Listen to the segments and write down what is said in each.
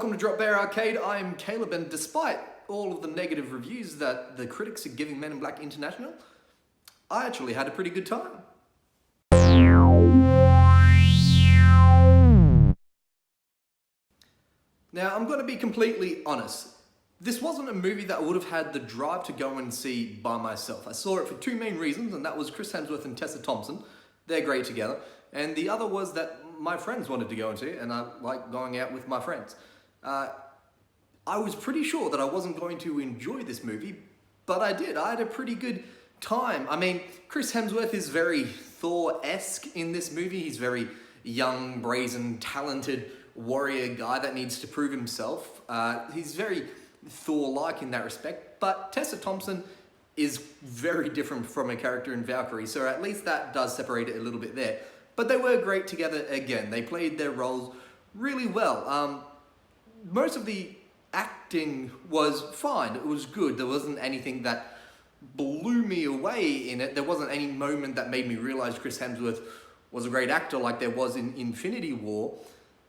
welcome to Drop Bear Arcade. I'm Caleb, and despite all of the negative reviews that the critics are giving Men in Black International, I actually had a pretty good time. Now, I'm going to be completely honest. This wasn't a movie that I would have had the drive to go and see by myself. I saw it for two main reasons, and that was Chris Hemsworth and Tessa Thompson. They're great together. And the other was that my friends wanted to go and see it, and I like going out with my friends. I was pretty sure that I wasn't going to enjoy this movie, but I did. I had a pretty good time. I mean, Chris Hemsworth is very Thor-esque in this movie. He's very young, brazen, talented warrior guy that needs to prove himself. He's very Thor-like in that respect, but Tessa Thompson is very different from a character in Valkyrie, so at least that does separate it a little bit there. But they were great together again. They played their roles really well. Most of the acting was fine. It was good. There wasn't anything that blew me away in it. There wasn't any moment that made me realize Chris Hemsworth was a great actor like there was in Infinity War.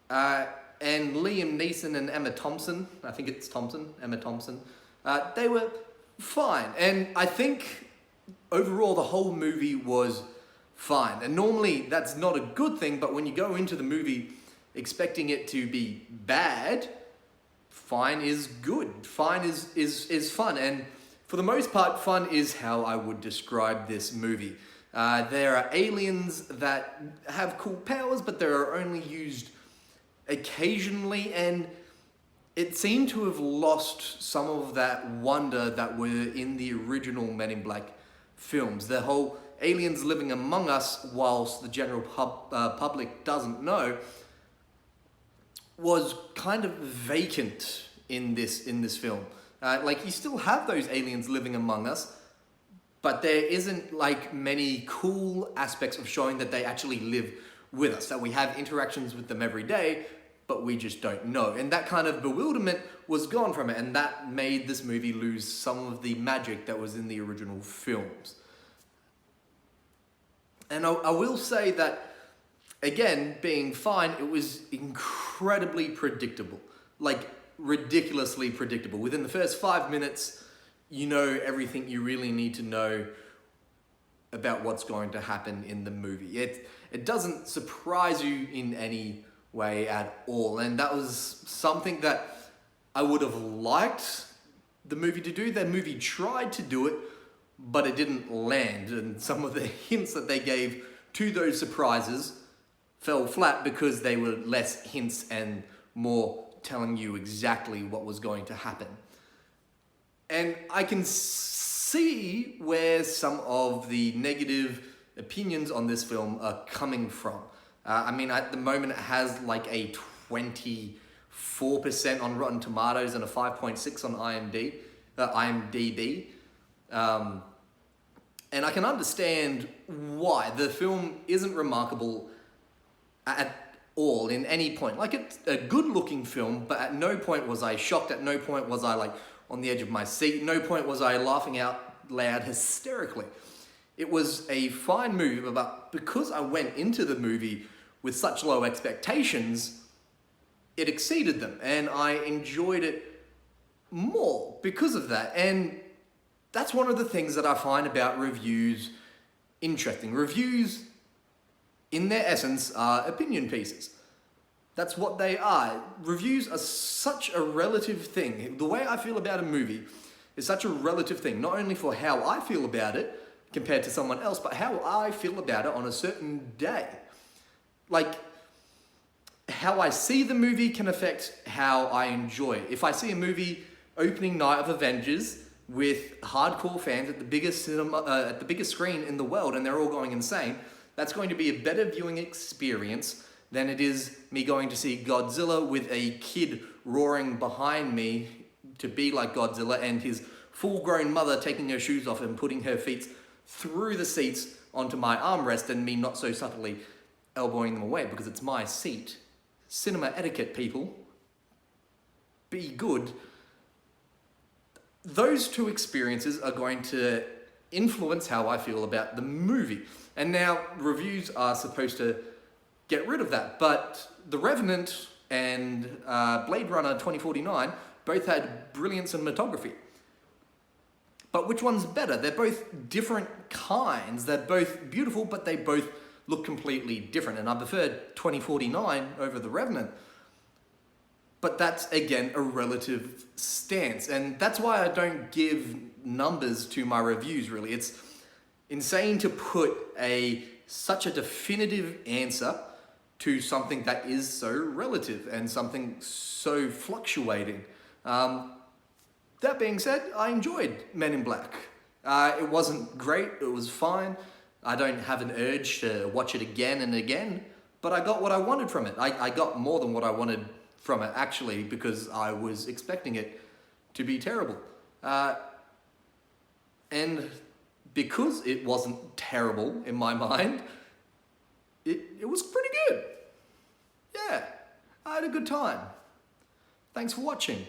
And Liam Neeson and Emma Thompson, I think it's Emma Thompson, they were fine. And I think overall the whole movie was fine. And normally that's not a good thing, but when you go into the movie expecting it to be bad, fine is good. Fine is fun. And for the most part, fun is how I would describe this movie. There are aliens that have cool powers, but they're only used occasionally, and it seemed to have lost some of that wonder that were in the original Men in Black films. The whole aliens living among us whilst the general public doesn't know was kind of vacant in this film. Like, you still have those aliens living among us, but there isn't like many cool aspects of showing that they actually live with us, that we have interactions with them every day, but we just don't know. And that kind of bewilderment was gone from it, and that made this movie lose some of the magic that was in the original films. And I will say that, again, being fine, it was incredibly predictable. Like, ridiculously predictable. Within the first 5 minutes, you know everything you really need to know about what's going to happen in the movie. It doesn't surprise you in any way at all. And that was something that I would have liked the movie to do. The movie tried to do it, but it didn't land. And some of the hints that they gave to those surprises fell flat because they were less hints and more telling you exactly what was going to happen. And I can see where some of the negative opinions on this film are coming from. I mean, at the moment it has like a 24% on Rotten Tomatoes and a 5.6 on IMDb. And I can understand why. The film isn't remarkable at all in any point. Like, it's a good looking film, but at no point was I shocked, at no point was I like on the edge of my seat, no point was I laughing out loud hysterically. It was a fine movie, but because I went into the movie with such low expectations, it exceeded them, and I enjoyed it more because of that. And that's one of the things that I find about reviews interesting. Reviews, in their essence, are opinion pieces. That's what they are. Reviews are such a relative thing. The way I feel about a movie is such a relative thing, not only for how I feel about it compared to someone else, but how I feel about it on a certain day. Like, how I see the movie can affect how I enjoy it. If I see a movie opening night of Avengers with hardcore fans at the biggest screen in the world, and they're all going insane, that's going to be a better viewing experience than it is me going to see Godzilla with a kid roaring behind me to be like Godzilla, and his full-grown mother taking her shoes off and putting her feet through the seats onto my armrest, and me not so subtly elbowing them away because it's my seat. Cinema etiquette, people. Be good. Those two experiences are going to influence how I feel about the movie. And now reviews are supposed to get rid of that, but The Revenant and Blade Runner 2049 both had brilliant cinematography. But which one's better? They're both different kinds. They're both beautiful, but they both look completely different. And I prefer 2049 over The Revenant. But that's, again, a relative stance. And that's why I don't give numbers to my reviews, really. It's insane to put such a definitive answer to something that is so relative and something so fluctuating. That being said, I enjoyed Men in Black. It wasn't great, it was fine. I don't have an urge to watch it again and again, but I got what I wanted from it. I got more than what I wanted from it, actually, because I was expecting it to be terrible. And because it wasn't terrible in my mind, it was pretty good. Yeah, I had a good time. Thanks for watching.